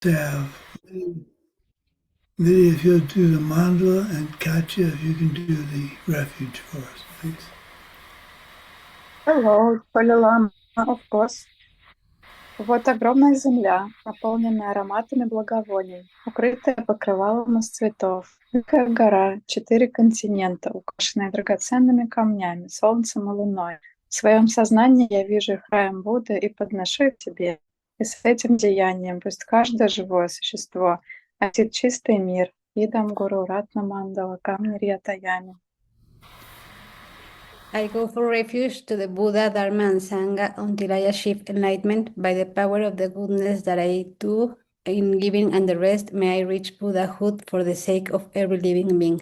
have Lydia, if you'll do the mandala, and Katya, if you can do the refuge for us, please. Hello, Holy Lama, of course. Вот огромная земля, наполненная ароматами благовоний, укрытая покрывалом из цветов. Дикая гора, 4 континента, украшенные драгоценными камнями, солнцем и луной. В своем сознании я вижу их раем Будды и подношу их тебе. И с этим деянием пусть каждое живое существо осит чистый мир, видом Гуру Ратна Мандала, камни Рьятаями. I go for refuge to the Buddha, Dharma, and Sangha until I achieve enlightenment by the power of the goodness that I do in giving and the rest. May I reach Buddhahood for the sake of every living being.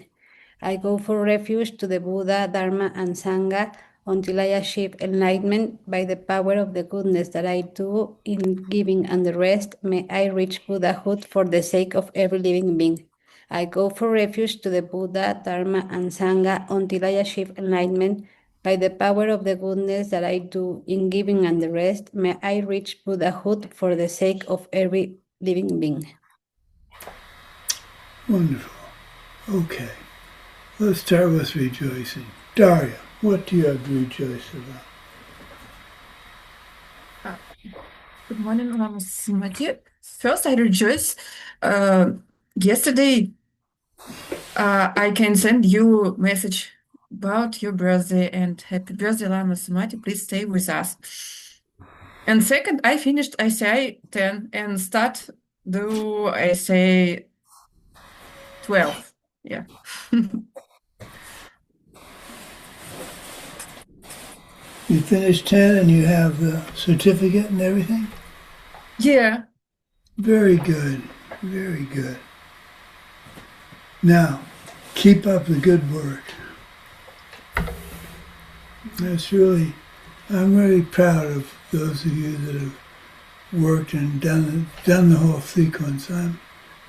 I go for refuge to the Buddha, Dharma, and Sangha until I achieve enlightenment by the power of the goodness that I do in giving and the rest. May I reach Buddhahood for the sake of every living being. I go for refuge to the Buddha, Dharma, and Sangha until I achieve enlightenment by the power of the goodness that I do in giving and the rest. May I reach Buddhahood for the sake of every living being. Wonderful. Okay. Let's start with rejoicing. Daria, what do you have to rejoice about? Good morning, Lama Sumati. First, I rejoice. Yesterday, I can send you a message about your birthday and happy birthday, Lama Sumati. Please stay with us. And second, I finished ACI 10 and start do ACI 12. Yeah. You finished 10 and you have the certificate and everything? Yeah. Very good. Very good. Now, keep up the good work. I'm really proud of those of you that have worked and done the whole sequence.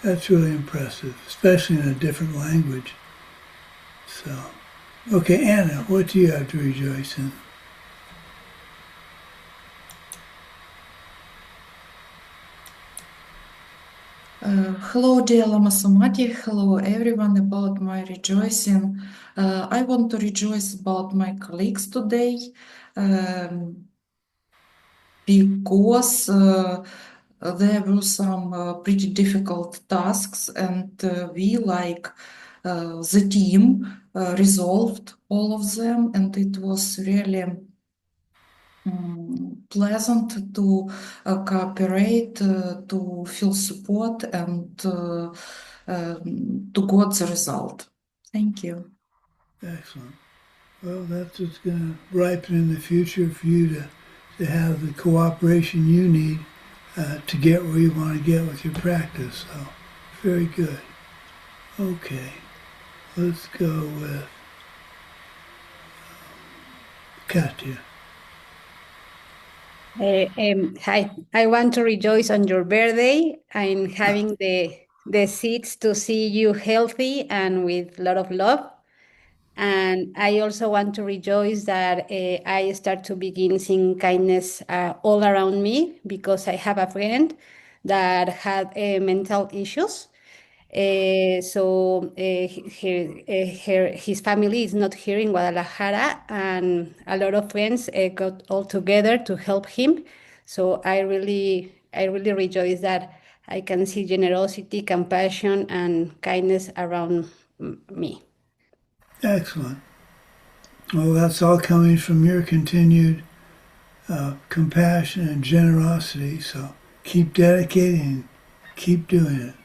That's really impressive, especially in a different language. So, okay, Anna, what do you have to rejoice in? Hello, dear Lama Sumati. Hello, everyone. About my rejoicing, I want to rejoice about my colleagues today because there were some pretty difficult tasks, and we, like the team, resolved all of them, and it was really pleasant to cooperate, to feel support, and to got the result. Thank you. Excellent. Well, that's what's going to ripen in the future for you to have the cooperation you need to get where you want to get with your practice. So, very good. Okay, let's go with Katya. Hi, I want to rejoice on your birthday and having the seeds to see you healthy and with a lot of love. And I also want to rejoice that I start to begin seeing kindness all around me because I have a friend that had mental issues. His family is not here in Guadalajara, and a lot of friends got all together to help him. So I really rejoice that I can see generosity, compassion, and kindness around me. Excellent. Well, that's all coming from your continued compassion and generosity. So keep dedicating, keep doing it.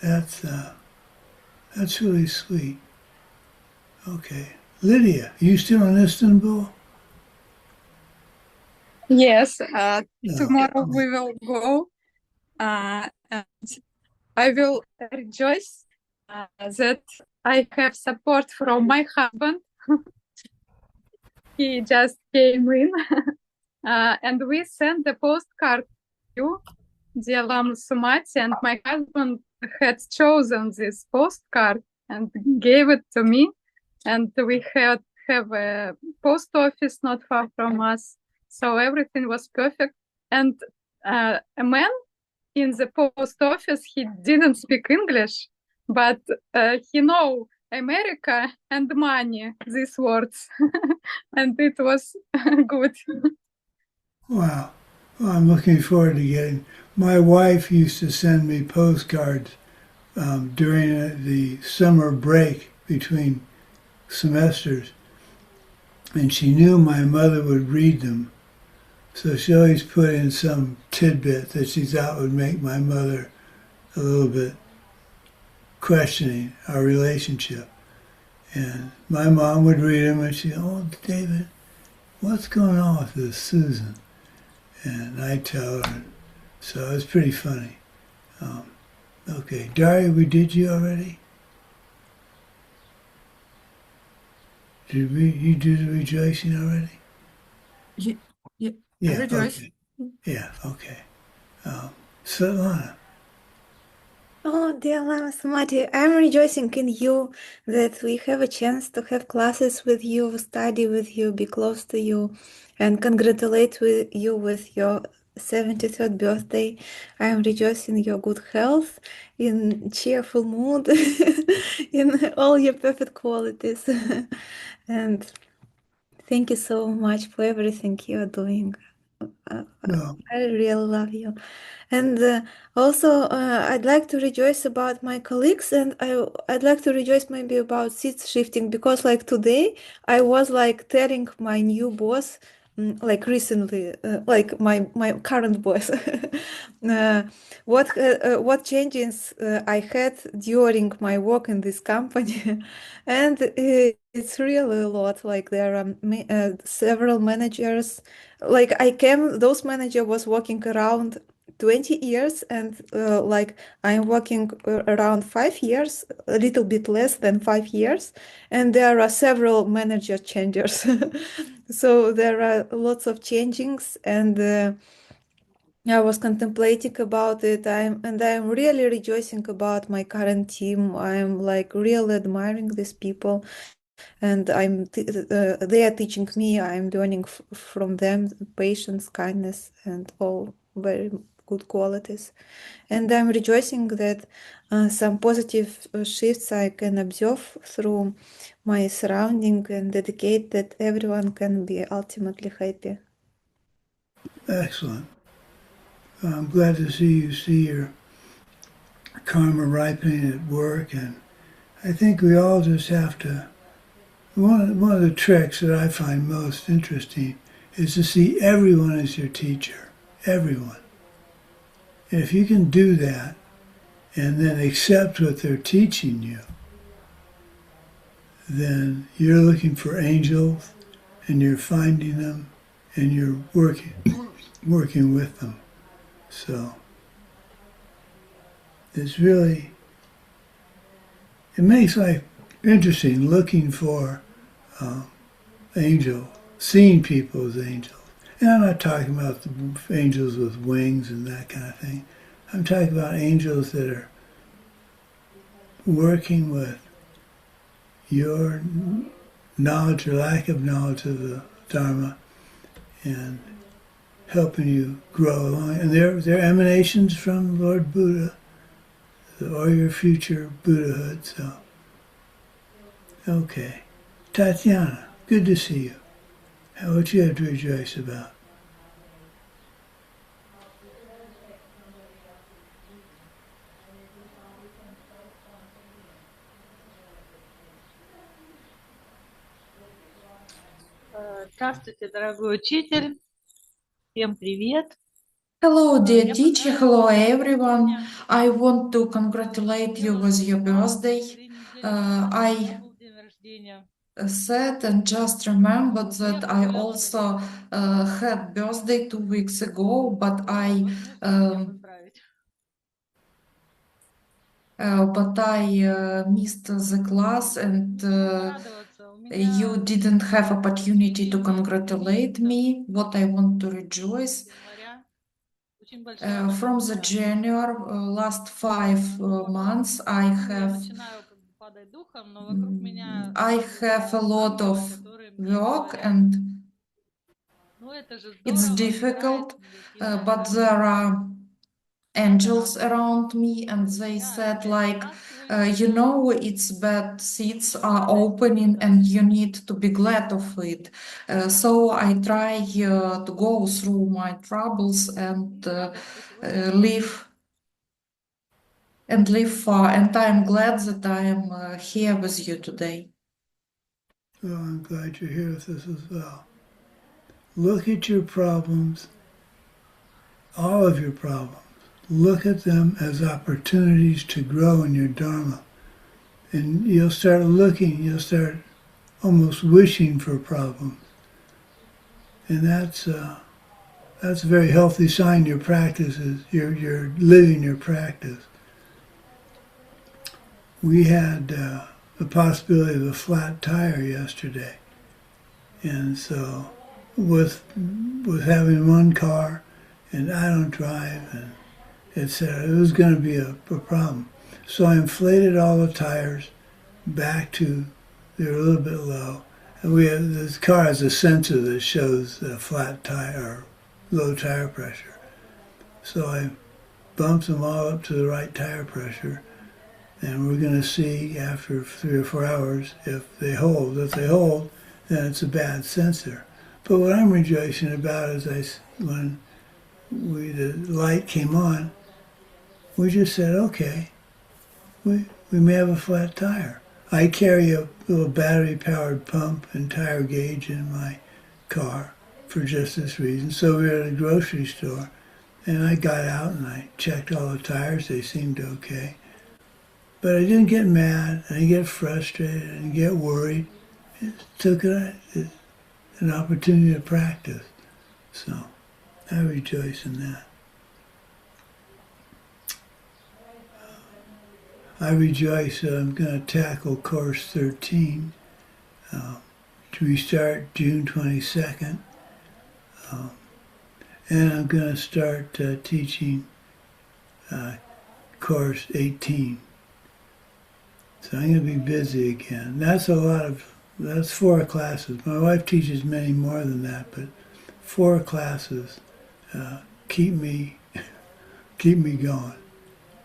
That's really sweet. Okay, Lydia, are you still in Istanbul? Yes, tomorrow we will go, and I will rejoice that I have support from my husband. He just came in, and we sent the postcard to you, dear Lama Sumati, and my husband had chosen this postcard and gave it to me, and we have a post office not far from us, so everything was perfect. And a man in the post office, he didn't speak English, but he know America and money, these words, and it was good. Wow. Well, I'm looking forward to getting. My wife used to send me postcards during the summer break between semesters, and she knew my mother would read them. So she always put in some tidbit that she thought would make my mother a little bit questioning our relationship. And my mom would read them and she'd, oh, David, what's going on with this Susan? And I'd tell her. So it's pretty funny. Okay, Daria, we did you already? Did you do the rejoicing already? Yeah, rejoice. Okay. Yeah, okay. Svetlana. Oh, dear Lama Sumati, I'm rejoicing in you that we have a chance to have classes with you, study with you, be close to you, and congratulate with you with your 73rd birthday. I'm rejoicing in your good health, in cheerful mood, in all your perfect qualities. And thank you so much for everything you're doing. Well, I really love you. And also, I'd like to rejoice about my colleagues, and I'd like to rejoice maybe about seat shifting because, like today, I was like telling my new boss, like recently, like my current boss, uh, what changes I had during my work in this company, and it's really a lot. Like there are several managers. Like I came, those manager was working around 20 years and like I'm working around 5 years, a little bit less than 5 years, and there are several manager changes. So there are lots of changings, and I was contemplating about it. I'm really rejoicing about my current team. I'm like really admiring these people, and they are teaching me. I'm learning from them patience, kindness, and all very good qualities. And I'm rejoicing that some positive shifts I can observe through my surrounding and dedicate that everyone can be ultimately happy. excellent. I'm glad to see your karma ripening at work, and I think we all just have to. One of the tricks that I find most interesting is to see everyone as your teacher, everyone. And if you can do that and then accept what they're teaching you, then you're looking for angels and you're finding them and you're working with them. So it's really, it makes life interesting looking for angel, seeing people as angels. And I'm not talking about the angels with wings and that kind of thing. I'm talking about angels that are working with your knowledge or lack of knowledge of the Dharma and helping you grow along. And they're emanations from Lord Buddha or your future Buddhahood. So, okay. Tatiana, good to see you. What you have to rejoice about? Здравствуйте, дорогой учитель. Всем привет. Hello, dear teacher. Hello, everyone. I want to congratulate you with your birthday. I said and just remembered that I also had birthday 2 weeks ago, but I missed the class, and you didn't have opportunity to congratulate me. What I want to rejoice. From the January, last 5 months, I have a lot of work, and it's difficult, but there are angels around me, and they said like, it's bad seats are opening and you need to be glad of it. So I try to go through my troubles and live far, and I'm glad that I am here with you today. Well, I'm glad you're here with us as well. Look at your problems, all of your problems. Look at them as opportunities to grow in your Dharma. And you'll start almost wishing for problems. And that's a very healthy sign your practice is, you're living your practice. We had the possibility of a flat tire yesterday. And so with having one car, and I don't drive, and etc., it was going to be a problem. So I inflated all the tires back to, they're a little bit low. And this car has a sensor that shows a flat tire or low tire pressure. So I bumped them all up to the right tire pressure, and we're going to see after 3 or 4 hours if they hold. If they hold, then it's a bad sensor. But what I'm rejoicing about is when the light came on, we just said, okay, we may have a flat tire. I carry a little battery-powered pump and tire gauge in my car for just this reason. So we were at a grocery store, and I got out and I checked all the tires. They seemed okay. But I didn't get mad, I didn't get frustrated, I didn't get worried. It took an opportunity to practice. So I rejoice in that. I rejoice that I'm going to tackle Course 13, we start June 22nd. And I'm going to start teaching Course 18. So I'm going to be busy again. That's 4 classes. My wife teaches many more than that, but 4 classes keep me going.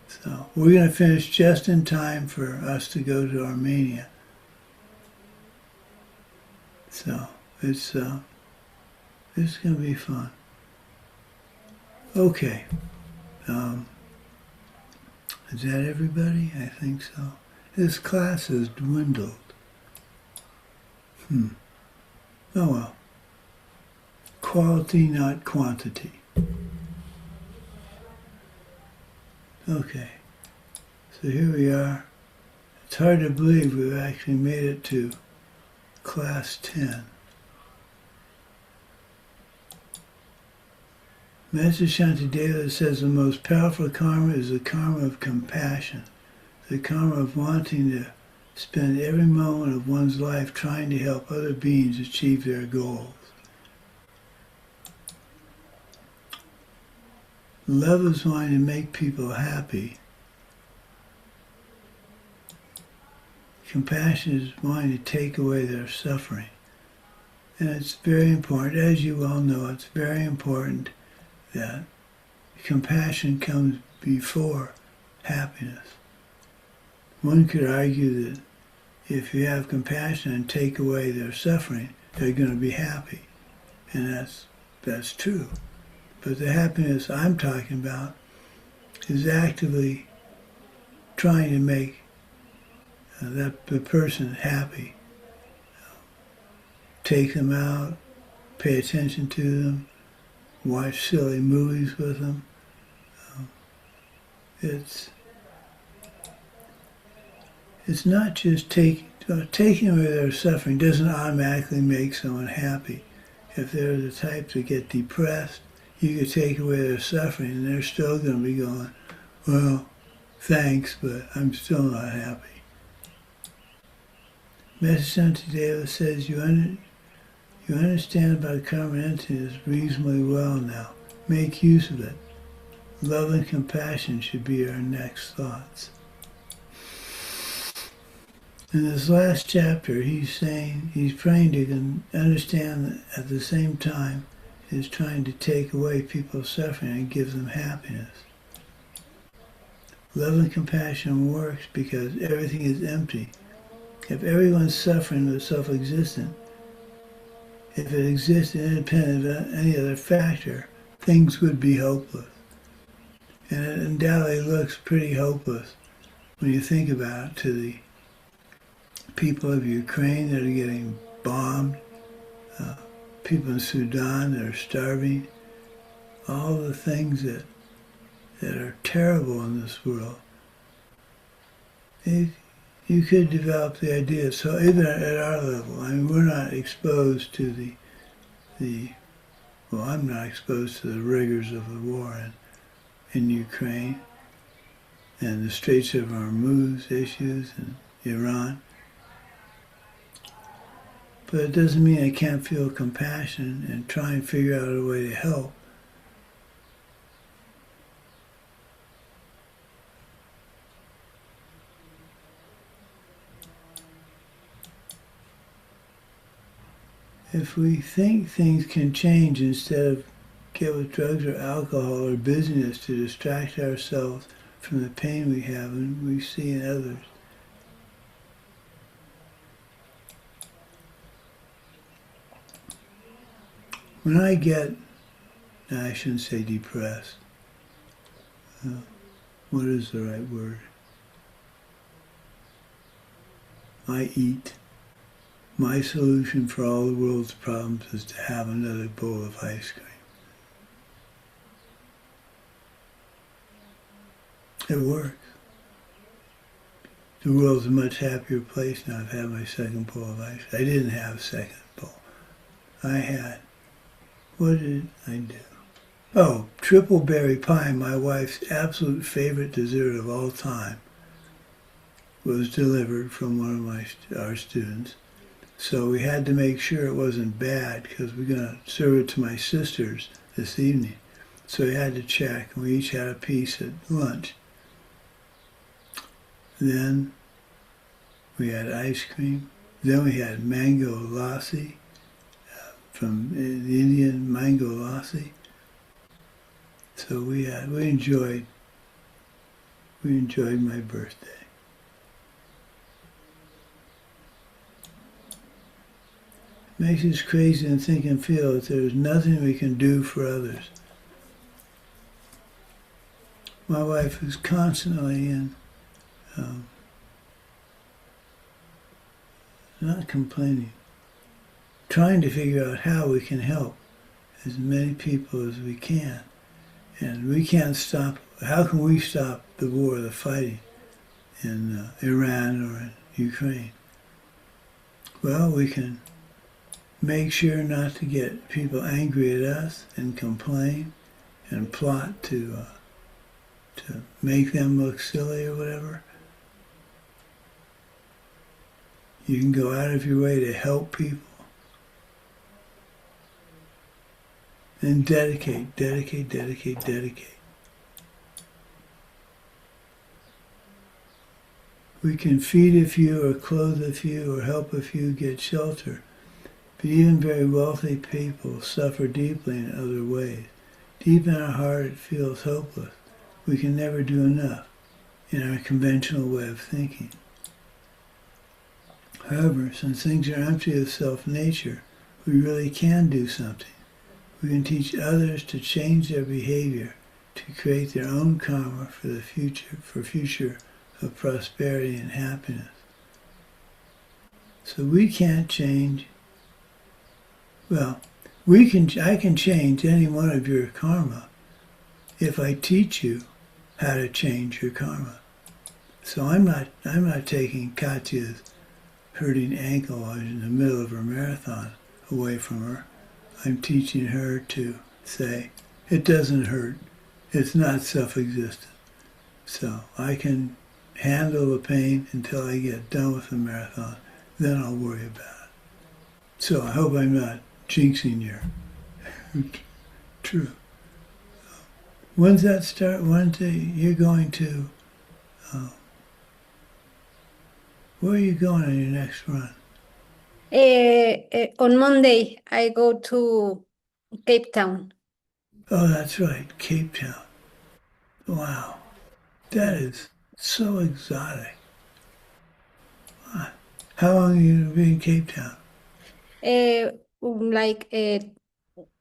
So we're going to finish just in time for us to go to Armenia. So it's going to be fun. Okay. Is that everybody? I think so. This class has dwindled. Oh well. Quality, not quantity. Okay. So here we are. It's hard to believe we've actually made it to class 10. Master Shantideva says the most powerful karma is the karma of compassion, the karma of wanting to spend every moment of one's life trying to help other beings achieve their goals. Love is wanting to make people happy. Compassion is wanting to take away their suffering. And it's very important, as you all know, it's very important that compassion comes before happiness. One could argue that if you have compassion and take away their suffering, they're going to be happy. And that's true. But the happiness I'm talking about is actively trying to make the person happy. Take them out, pay attention to them, watch silly movies with them. It's not just taking away their suffering doesn't automatically make someone happy. If they're the type to get depressed, you could take away their suffering and they're still going to be going, well, thanks, but I'm still not happy. Master Shantideva says you understand about karma entities reasonably well now. Make use of it. Love and compassion should be our next thoughts. In this last chapter, he's trying to understand that at the same time, he's trying to take away people's suffering and give them happiness. Love and compassion works because everything is empty. If everyone's suffering was self-existent, if it exists independent of any other factor, things would be hopeless. And it undoubtedly looks pretty hopeless when you think about it to the people of Ukraine that are getting bombed, people in Sudan that are starving, all the things that are terrible in this world. You could develop the idea, so even at our level, I mean, we're not exposed to well, I'm not exposed to the rigors of the war in Ukraine and the Straits of Hormuz issues in Iran. But it doesn't mean I can't feel compassion and try and figure out a way to help. If we think things can change instead of get with drugs or alcohol or busyness to distract ourselves from the pain we have and we see in others, when I get, I shouldn't say depressed, what is the right word? I eat. My solution for all the world's problems is to have another bowl of ice cream. It works. The world's a much happier place now. I've had my second bowl of ice cream. I didn't have a second bowl. I had, what did I do? Oh, triple berry pie, my wife's absolute favorite dessert of all time, was delivered from one of our students. So we had to make sure it wasn't bad because we're going to serve it to my sisters this evening. So we had to check, and we each had a piece at lunch. Then we had ice cream. Then we had mango lassi from the Indian mango lassi. So we enjoyed my birthday. Makes us crazy and think and feel that there's nothing we can do for others. My wife is constantly not complaining, trying to figure out how we can help as many people as we can. And we can't stop, how can we stop the war, the fighting in Iran or in Ukraine? Well, we can make sure not to get people angry at us and complain and plot to make them look silly or whatever. You can go out of your way to help people. And dedicate. We can feed a few or clothe a few or help a few get shelter. But even very wealthy people suffer deeply in other ways. Deep in our heart it feels hopeless. We can never do enough in our conventional way of thinking. However, since things are empty of self-nature, we really can do something. We can teach others to change their behavior, to create their own karma for the future of prosperity and happiness. So we can't change. Well, I can change any one of your karma if I teach you how to change your karma. So I'm not taking Katya's hurting ankle while she's in the middle of her marathon away from her. I'm teaching her to say, it doesn't hurt. It's not self-existent. So I can handle the pain until I get done with the marathon. Then I'll worry about it. So I hope I'm not jinxing your true. When's that start? Wednesday? You're going to, where are you going on your next run? On Monday, I go to Cape Town. Oh, that's right, Cape Town. Wow. That is So exotic. How long have you been in Cape Town? Like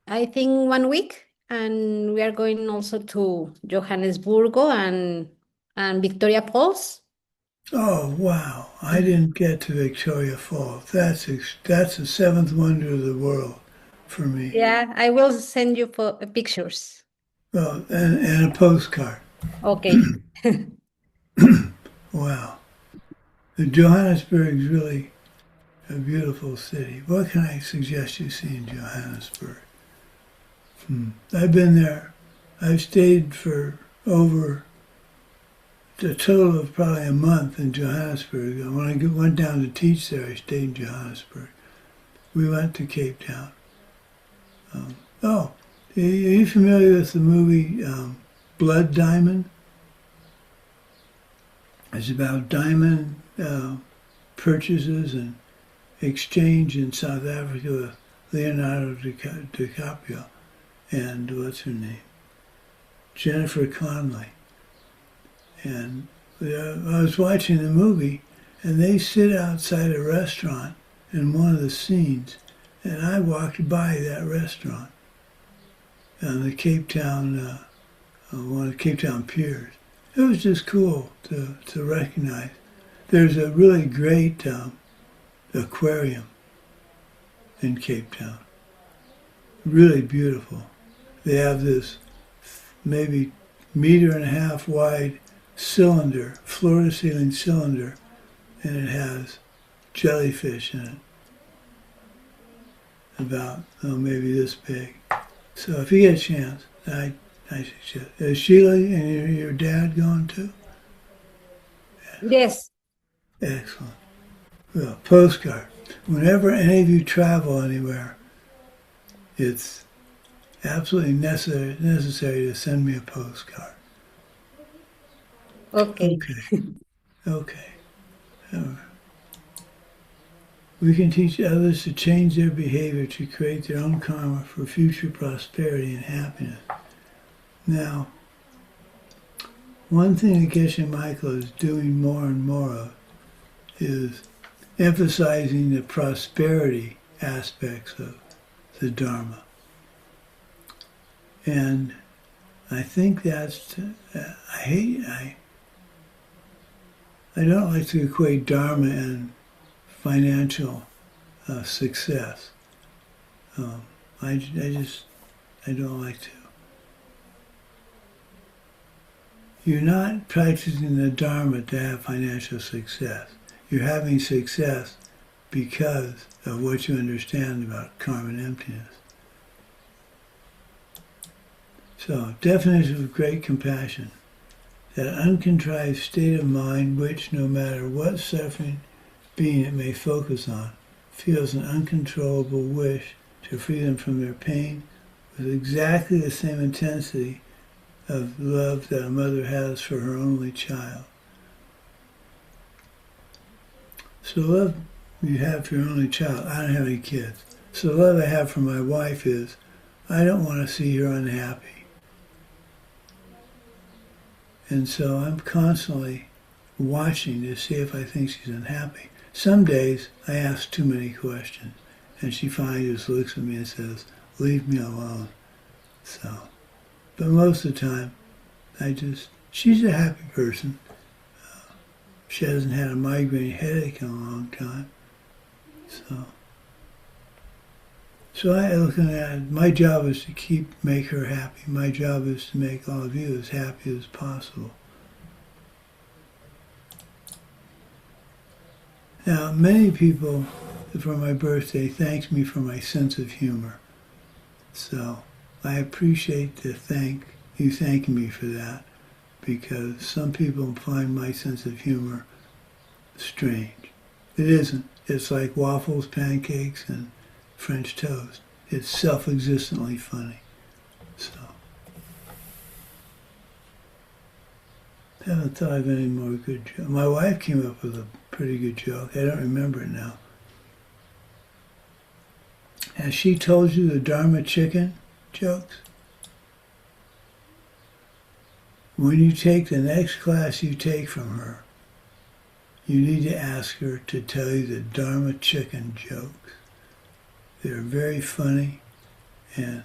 I think 1 week, and we are going also to Johannesburg and Victoria Falls. Oh wow! I didn't get to Victoria Falls. That's the seventh wonder of the world for me. Yeah, I will send you pictures. Well, and a postcard. Okay. Wow. Johannesburg is really a beautiful city. What can I suggest you see in Johannesburg? I've been there. I've stayed for over a total of probably a month in Johannesburg. When I went down to teach there, I stayed in Johannesburg. We went to Cape Town. Are you familiar with the movie Blood Diamond? It's about diamond purchases and exchange in South Africa with Leonardo DiCaprio and what's her name? Jennifer Connelly. And I was watching the movie, and they sit outside a restaurant in one of the scenes, and I walked by that restaurant on the Cape Town, one of the Cape Town piers. It was just cool to recognize. There's a really great aquarium in Cape Town. Really beautiful. They have this maybe 1.5 meter wide cylinder, floor-to-ceiling cylinder, and it has jellyfish in it. About, maybe this big. So if you get a chance, I suggest. Is Sheila and your dad going too? Yes. Excellent. Well, postcard. Whenever any of you travel anywhere, it's absolutely necessary to send me a postcard. Okay. Okay. We can teach others to change their behavior to create their own karma for future prosperity and happiness. Now, one thing that Geshe Michael is doing more and more of is emphasizing the prosperity aspects of the Dharma. And I think that's, I don't like to equate Dharma and financial success. I don't like to. You're not practicing the Dharma to have financial success. You're having success because of what you understand about karma and emptiness. So, definition of great compassion. That uncontrived state of mind which, no matter what suffering being it may focus on, feels an uncontrollable wish to free them from their pain with exactly the same intensity of love that a mother has for her only child. So love you have for your only child, I don't have any kids. So the love I have for my wife is, I don't want to see her unhappy. And so I'm constantly watching to see if I think she's unhappy. Some days I ask too many questions, and she finally just looks at me and says, leave me alone. So, but most of the time, she's a happy person. She hasn't had a migraine headache in a long time. So I looking at it, my job is to make her happy. My job is to make all of you as happy as possible. Now, many people for my birthday thanked me for my sense of humor. So I appreciate you thanking me for that, because some people find my sense of humor strange. It isn't. It's like waffles, pancakes, and French toast. It's self-existently funny. So, I haven't thought of any more good jokes. My wife came up with a pretty good joke. I don't remember it now. Has she told you the Dharma chicken jokes? when you take the next class you take from her, you need to ask her to tell you the Dharma chicken jokes. They're very funny, and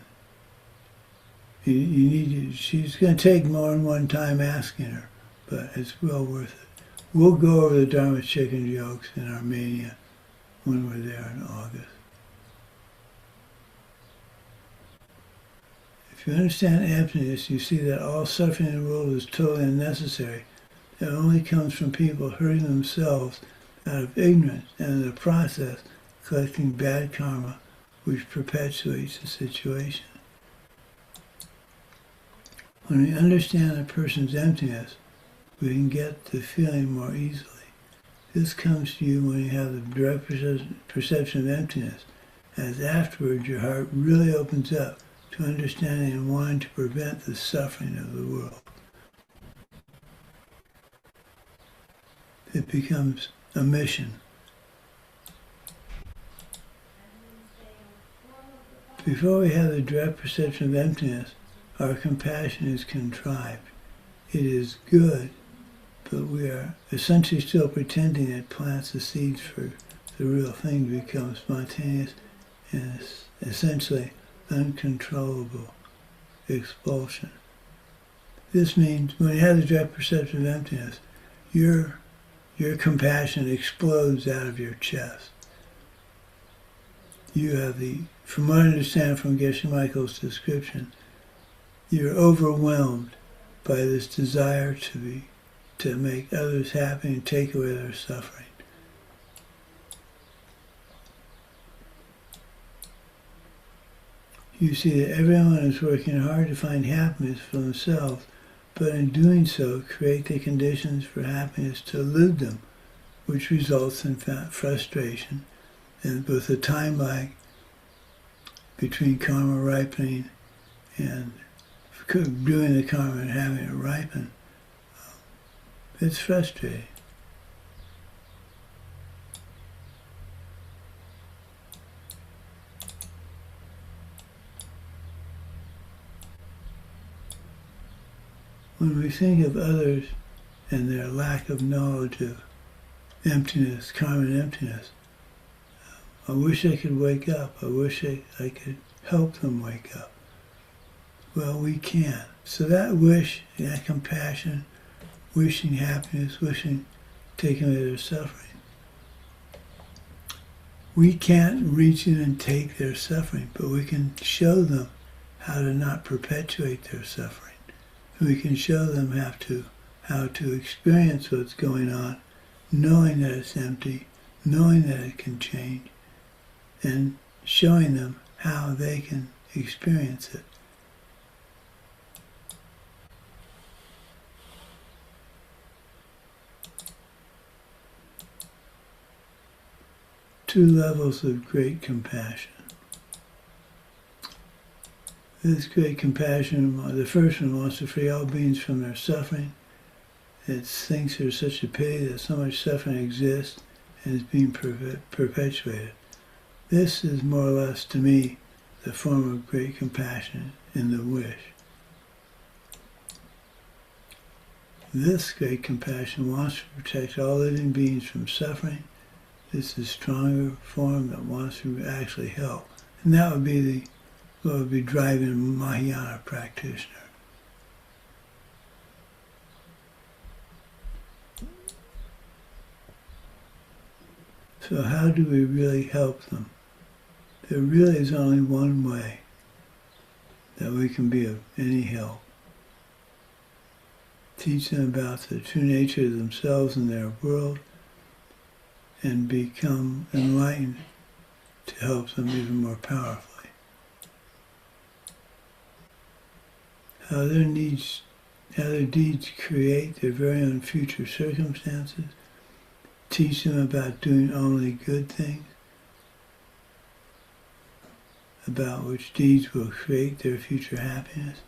you need to, she's going to take more than one time asking her, but it's well worth it. We'll go over the Dharma chicken jokes in Armenia when we're there in August. If you understand emptiness, you see that all suffering in the world is totally unnecessary. It only comes from people hurting themselves out of ignorance and in the process collecting bad karma which perpetuates the situation. When we understand a person's emptiness, we can get the feeling more easily. This comes to you when you have the direct perception of emptiness, as afterwards your heart really opens up to understanding and wanting to prevent the suffering of the world. It becomes a mission. Before we have the direct perception of emptiness, our compassion is contrived. It is good, but we are essentially still pretending it plants the seeds for the real thing to become spontaneous and essentially uncontrollable expulsion. This means when you have the direct perception of emptiness, your compassion explodes out of your chest. You have from what I understand from Geshe Michael's description, you're overwhelmed by this desire to make others happy and take away their suffering. You see that everyone is working hard to find happiness for themselves, but in doing so create the conditions for happiness to elude them, which results in frustration and with a time lag between karma ripening and doing the karma and having it ripen. It's frustrating. When we think of others and their lack of knowledge of emptiness, karma and emptiness, I wish I could wake up. I wish I could help them wake up. Well, we can't. So that wish, that compassion, wishing happiness, wishing taking away their suffering, we can't reach in and take their suffering, but we can show them how to not perpetuate their suffering. We can show them how to experience what's going on, knowing that it's empty, knowing that it can change, and showing them how they can experience it. Two levels of great compassion. This great compassion, the first one wants to free all beings from their suffering. It thinks there's such a pity that so much suffering exists and is being perpetuated. This is more or less, to me, the form of great compassion in the wish. This great compassion wants to protect all living beings from suffering. This is a stronger form that wants to actually help. And that would be what would be driving a Mahayana practitioner. So how do we really help them? There really is only one way that we can be of any help. Teach them about the true nature of themselves and their world, and become enlightened to help them even more powerfully. How their deeds create their very own future circumstances. Teach them about doing only good things, about which deeds will create their future happiness.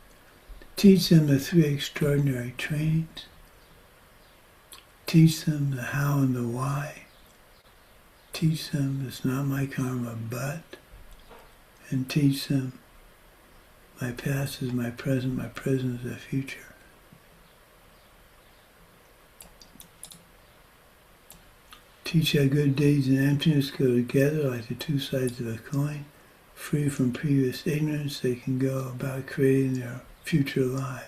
Teach them the three extraordinary trainings. Teach them the how and the why. Teach them it's not my karma but, and teach them my past is my present is the future. Teach how good deeds and emptiness go together like the two sides of a coin. Free from previous ignorance, they can go about creating their future lives.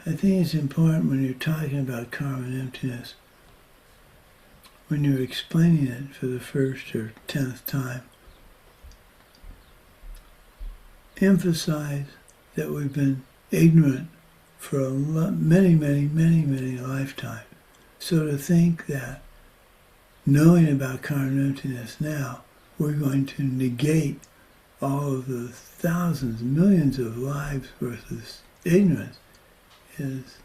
I think it's important when you're talking about karma and emptiness, when you're explaining it for the first or 10th time, emphasize that we've been ignorant for many lifetimes. So to think that knowing about karma and emptiness now, we're going to negate all of the thousands, millions of lives worth of ignorance is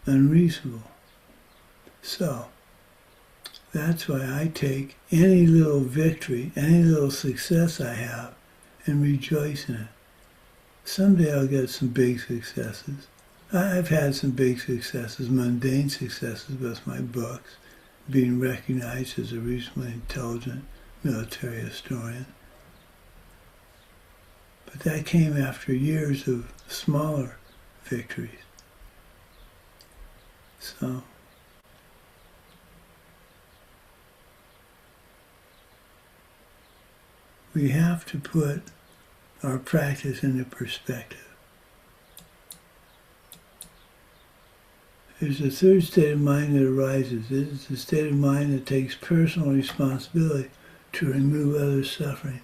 unreasonable. So that's why I take any little victory, any little success I have, and rejoice in it. Someday I'll get some big successes. I've had some big successes, mundane successes with my books, being recognized as a reasonably intelligent military historian. But that came after years of smaller victories. So we have to put our practice into perspective. There's a third state of mind that arises. It is the state of mind that takes personal responsibility to remove others' suffering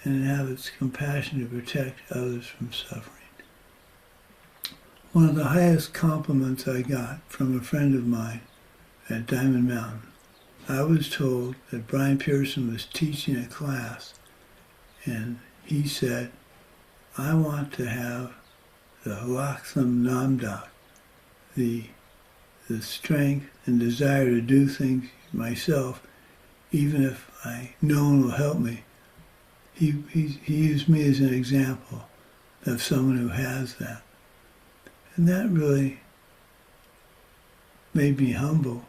and inhabits compassion to protect others from suffering. One of the highest compliments I got from a friend of mine at Diamond Mountain, I was told that Brian Pearson was teaching a class, and he said, I want to have the Halaksam Namdak, the strength and desire to do things myself, even if no one will help me. He used me as an example of someone who has that. And that really made me humble.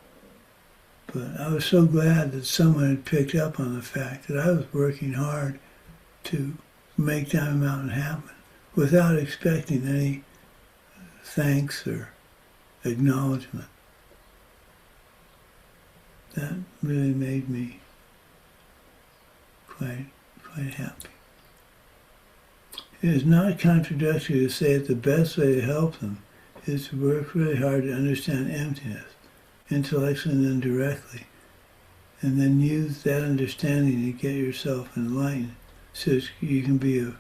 But I was so glad that someone had picked up on the fact that I was working hard to make Diamond Mountain happen without expecting any thanks or acknowledgement. That really made me quite happy. It is not contradictory to say that the best way to help them is to work really hard to understand emptiness, intellectually and then directly, and then use that understanding to get yourself enlightened so you can be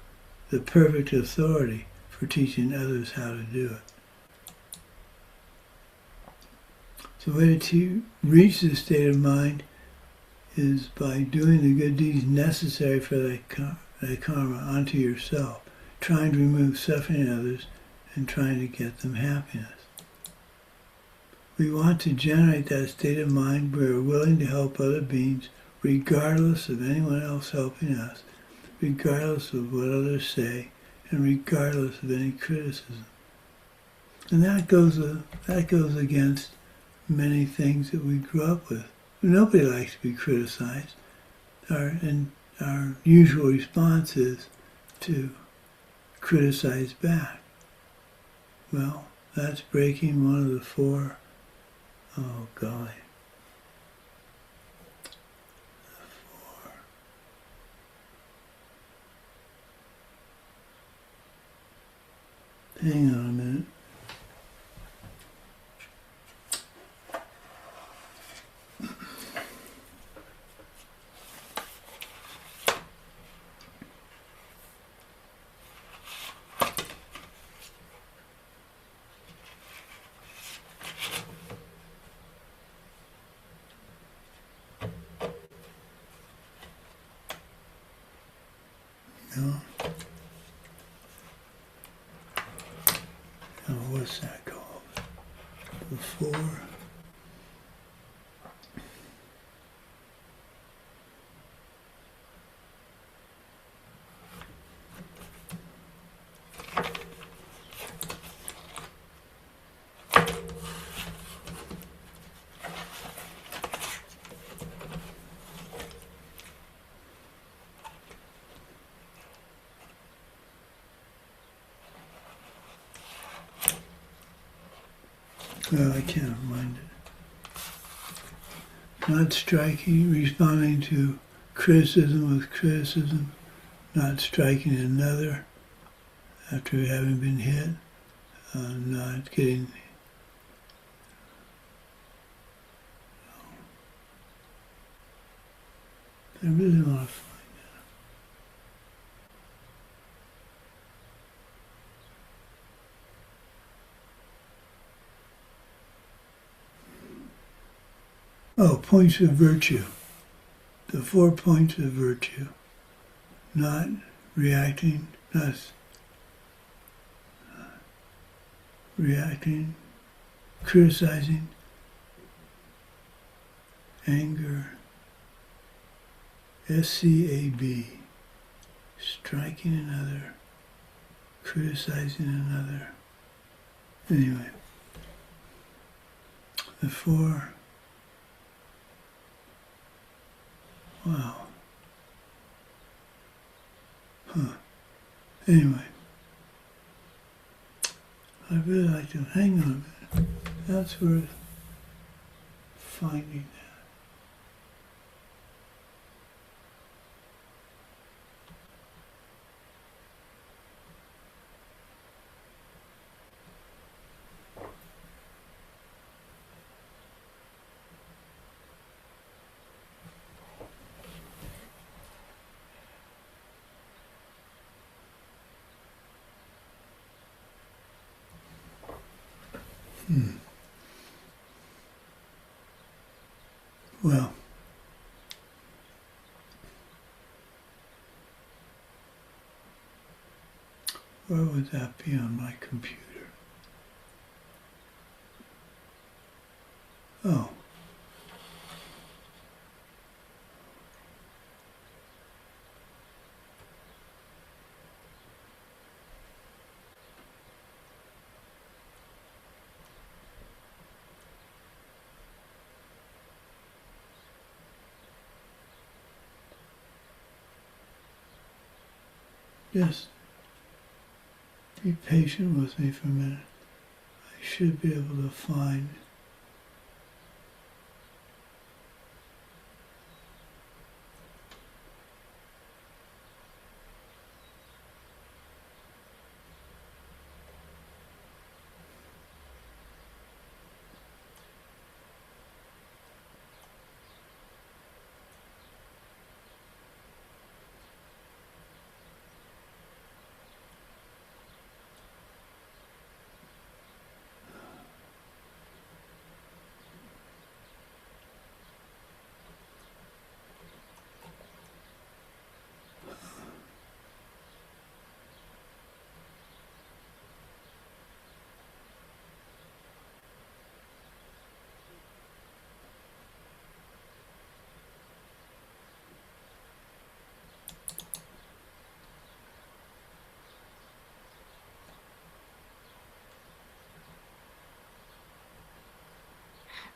the perfect authority for teaching others how to do it. So the way to reach this state of mind is by doing the good deeds necessary for that karma onto yourself, trying to remove suffering in others and trying to get them happiness. We want to generate that state of mind where we're willing to help other beings regardless of anyone else helping us, regardless of what others say, and regardless of any criticism. And that goes against many things that we grew up with. Nobody likes to be criticized. Our usual response is to criticize back. Well, that's breaking one of the four, oh golly, hang on a minute. No. Oh, what's that called? Before. Well, I can't mind it. Not striking, responding to criticism with criticism, not striking another after having been hit, not getting. I really want to find that. Oh, points of virtue. The 4 points of virtue. Not reacting, not reacting, criticizing, anger, SCAB, striking another, criticizing another. Anyway, the 4. Wow. Huh. Anyway, I'd really like to hang on a minute. That's worth finding that. Well, where would that be on my computer? Oh. Just be patient with me for a minute. I should be able to find.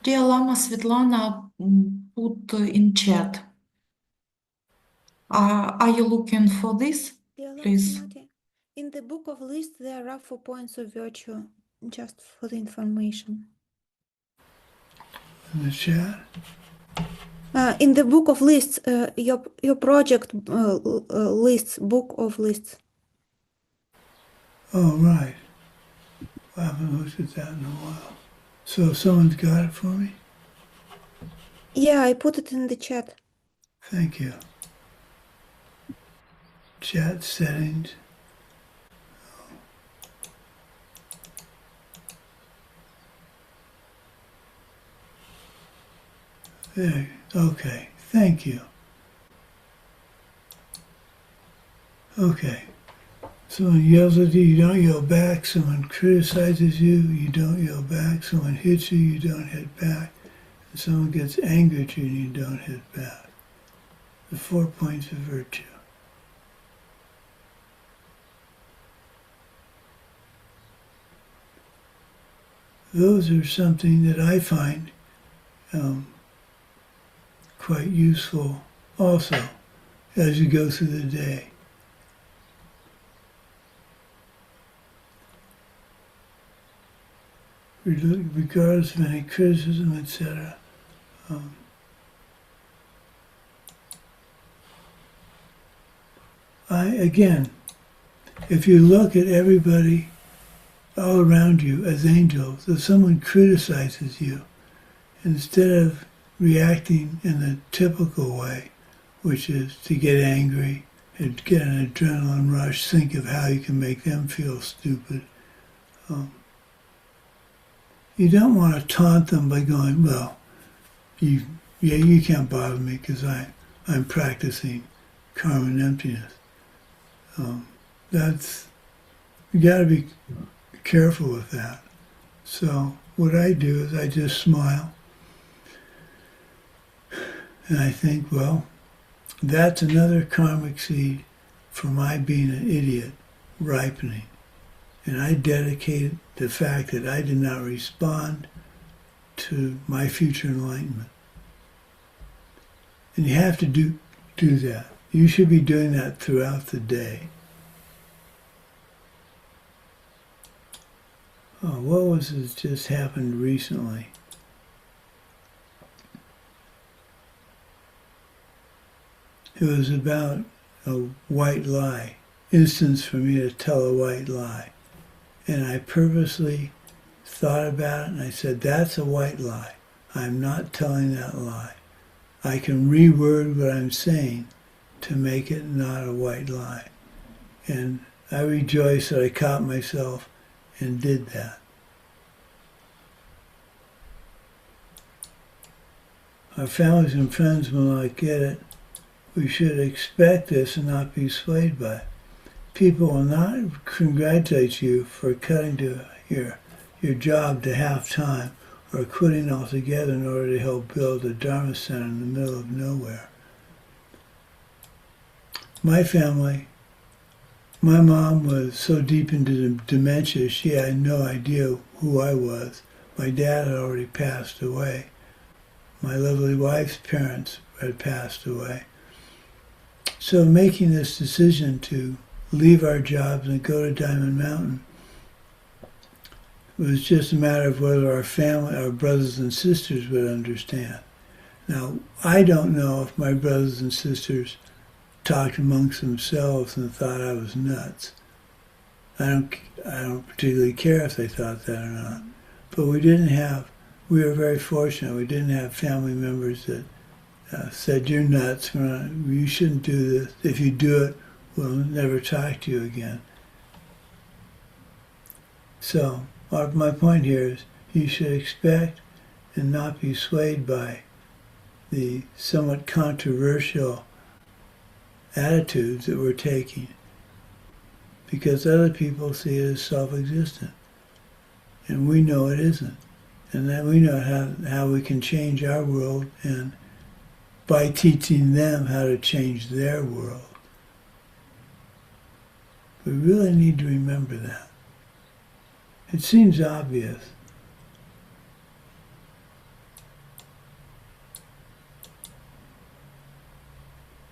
Dear Lama Svetlana put in chat. Are you looking for this? Dear Lama Please. Sumati, in the book of lists there are 4 points of virtue, just for the information. In the chat? In the book of lists, your project lists, book of lists. Oh, right. I haven't looked at that in a while. So someone's got it for me? Yeah, I put it in the chat. Thank you. Chat settings. There. Okay. Thank you. Okay. Someone yells at you, you don't yell back. Someone criticizes you, you don't yell back. Someone hits you, you don't hit back. And someone gets angry at you, and you don't hit back. The 4 points of virtue. Those are something that I find quite useful also as you go through the day. regardless of any criticism, etc. Again, if you look at everybody all around you as angels, if someone criticizes you, instead of reacting in the typical way, which is to get angry and get an adrenaline rush, think of how you can make them feel stupid. You don't want to taunt them by going, well, you can't bother me because I'm practicing karma and emptiness. You got to be careful with that. So what I do is I just smile and I think, well, that's another karmic seed for my being an idiot ripening. And I dedicate the fact that I did not respond to my future enlightenment. And you have to do that. You should be doing that throughout the day. Oh, what was it that just happened recently? It was about a white lie, instance for me to tell a white lie. And I purposely thought about it and I said, that's a white lie. I'm not telling that lie. I can reword what I'm saying to make it not a white lie. And I rejoice that I caught myself and did that. Our families and friends will not get it. We should expect this and not be swayed by it. People will not congratulate you for cutting to your job to half time or quitting altogether in order to help build a Dharma center in the middle of nowhere. My family, my mom was so deep into dementia, she had no idea who I was. My dad had already passed away. My lovely wife's parents had passed away. So making this decision to leave our jobs and go to Diamond Mountain was just a matter of whether our family, our brothers and sisters would understand. Now, I don't know if my brothers and sisters talked amongst themselves and thought I was nuts. I don't particularly care if they thought that or not. But we were very fortunate. We didn't have family members that said, you're nuts, you shouldn't do this. If you do it, we'll never talk to you again. So, my point here is you should expect and not be swayed by the somewhat controversial attitudes that we're taking, because other people see it as self-existent. And we know it isn't. And then we know how we can change our world, and by teaching them how to change their world. We really need to remember that. It seems obvious.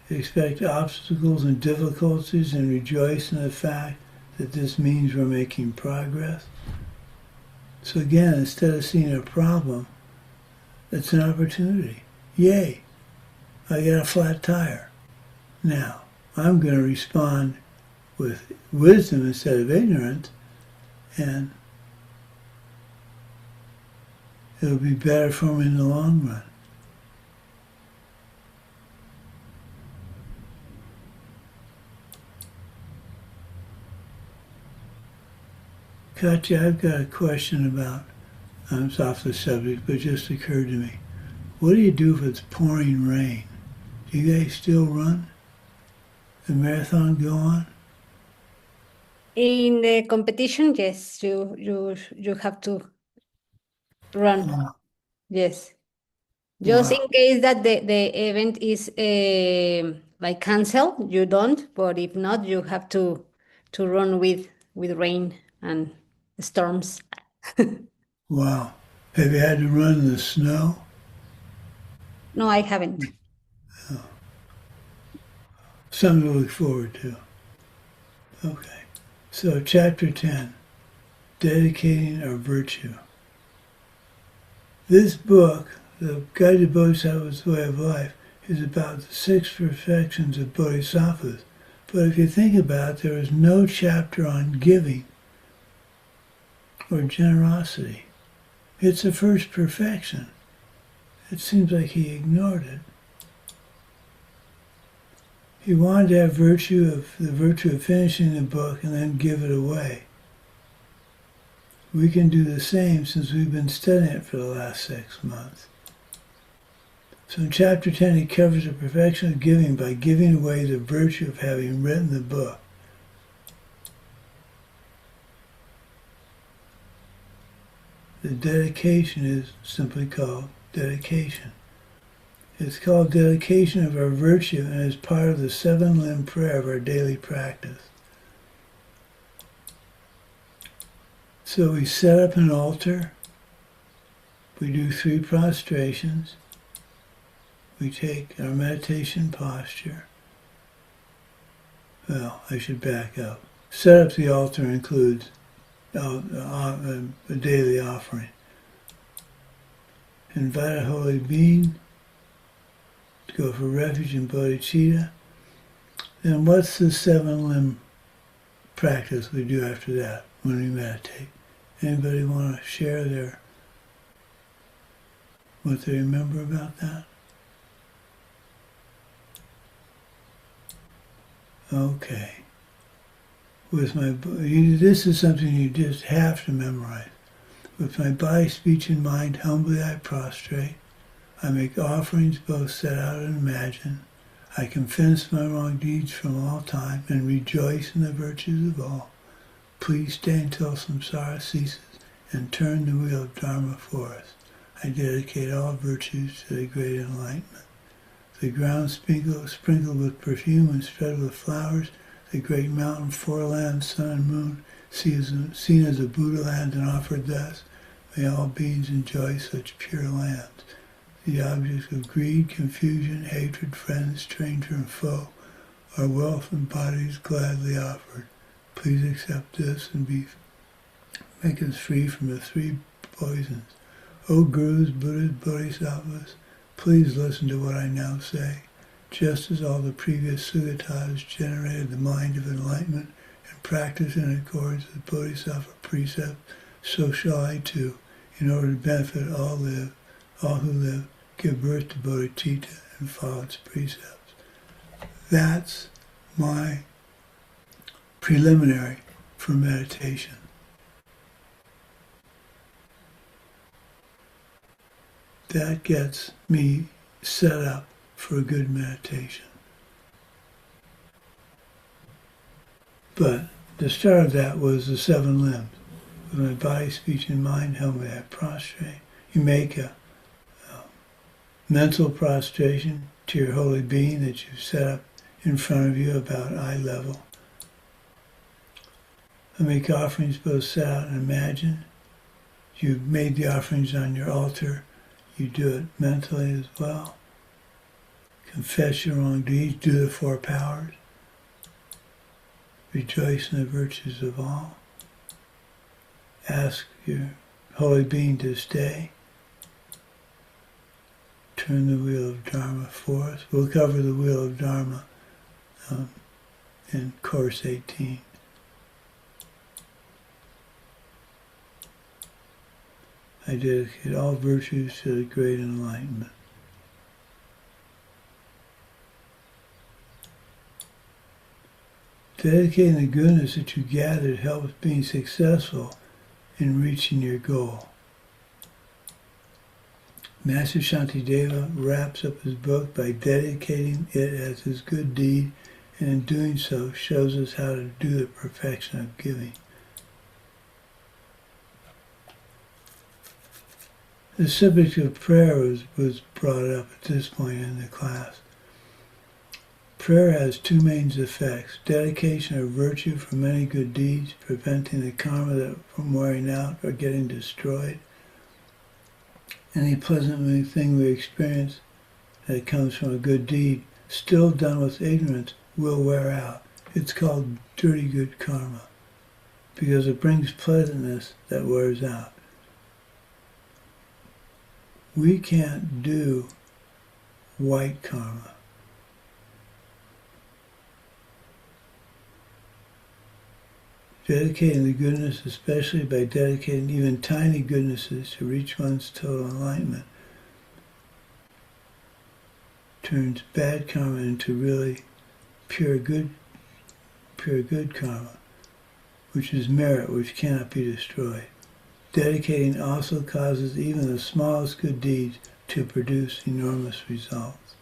Expect obstacles and difficulties and rejoice in the fact that this means we're making progress. So again, instead of seeing a problem, it's an opportunity. Yay, I got a flat tire. Now, I'm going to respond with wisdom instead of ignorance, and it'll be better for me in the long run. Katya, I've got a question about, it's off the subject, but it just occurred to me. What do you do if it's pouring rain? Do you guys still run? The marathon go on? In the competition, yes, you have to run. Wow. Yes. Just Wow. in case that the event is like canceled, you don't. But if not, you have to run with rain and storms. Wow. Have you had to run in the snow? No, I haven't. Something to look forward to. Okay. So chapter 10, dedicating our virtue. This book, The Guide to Bodhisattva's Way of Life, is about the 6 perfections of Bodhisattvas. But if you think about it, there is no chapter on giving or generosity. It's the first perfection. It seems like he ignored it. He wanted to have the virtue of finishing the book and then give it away. We can do the same since we've been studying it for the last 6 months. So in chapter 10, he covers the perfection of giving by giving away the virtue of having written the book. The dedication is simply called dedication. It's called dedication of our virtue and is part of the 7-limb prayer of our daily practice. So we set up an altar, we do 3 prostrations, we take our meditation posture. Well, I should back up. Set up the altar includes a daily offering. Invite a holy being to go for refuge in bodhicitta. Then what's the 7-limb practice we do after that when we meditate? Anybody want to share what they remember about that? Okay. This is something you just have to memorize. With my body, speech, and mind, humbly I prostrate. I make offerings both set out and imagined. I confess my wrong deeds from all time and rejoice in the virtues of all. Please stay until samsara ceases and turn the wheel of Dharma for us. I dedicate all virtues to the great enlightenment. The ground sprinkled with perfume and spread with flowers, the great mountain, 4 lands, sun and moon, seen as a Buddha land and offered thus, may all beings enjoy such pure lands. The objects of greed, confusion, hatred, friend, stranger, and foe, our wealth and bodies gladly offered. Please accept this and make us free from the 3 poisons. O Gurus, Buddhas, Bodhisattvas, please listen to what I now say. Just as all the previous Sugatas generated the mind of enlightenment and practice in accordance with Bodhisattva precept, so shall I too, in order to benefit all who live, give birth to bodhicitta and follow its precepts. That's my preliminary for meditation. That gets me set up for a good meditation. But the start of that was the 7 limbs. With my body, speech, and mind, humbly I prostrate. You make a mental prostration to your holy being that you've set up in front of you about eye level. I make offerings both set out and imagined. You've made the offerings on your altar. You do it mentally as well. Confess your wrong deeds. Do the 4 powers. Rejoice in the virtues of all. Ask your holy being to stay. Turn the wheel of Dharma for us. We'll cover the wheel of Dharma in Course 18. I dedicate all virtues to the great enlightenment. Dedicating the goodness that you gathered helps being successful in reaching your goal. Master Shantideva wraps up his book by dedicating it as his good deed, and in doing so shows us how to do the perfection of giving. The subject of prayer was brought up at this point in the class. Prayer has 2 main effects: dedication of virtue for many good deeds, preventing the karma from wearing out or getting destroyed. Any pleasant thing we experience that comes from a good deed, still done with ignorance, will wear out. It's called dirty good karma, because it brings pleasantness that wears out. we can't do white karma. Dedicating the goodness, especially by dedicating even tiny goodnesses to reach one's total enlightenment, turns bad karma into really pure good karma, which is merit which cannot be destroyed. Dedicating also causes even the smallest good deeds to produce enormous results.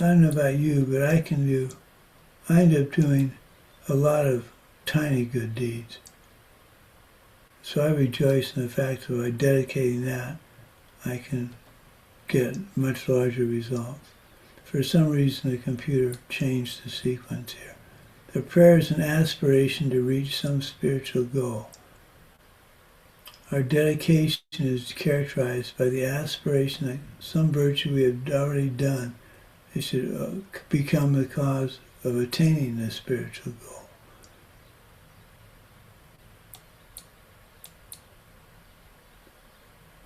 I don't know about you, but I end up doing a lot of tiny good deeds. So I rejoice in the fact that by dedicating that, I can get much larger results. For some reason, the computer changed the sequence here. The prayer is an aspiration to reach some spiritual goal. Our dedication is characterized by the aspiration that some virtue we have already done it should become the cause of attaining this spiritual goal.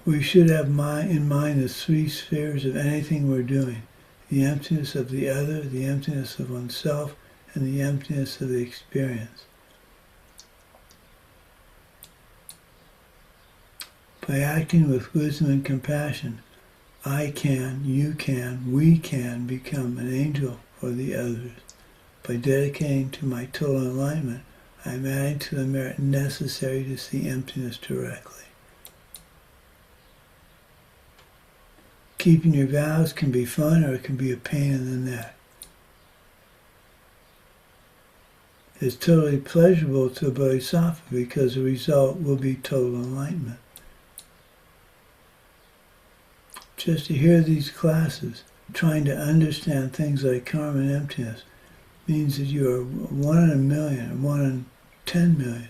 We should have in mind the three spheres of anything we're doing: the emptiness of the other, the emptiness of oneself, and the emptiness of the experience. By acting with wisdom and compassion, I can, you can, we can become an angel for the others. By dedicating to my total enlightenment, I am adding to the merit necessary to see emptiness directly. Keeping your vows can be fun or it can be a pain in the neck. It's totally pleasurable to a Bodhisattva because the result will be total enlightenment. Just to hear these classes, trying to understand things like karma and emptiness, means that you are 1 in a million, or 1 in 10 million.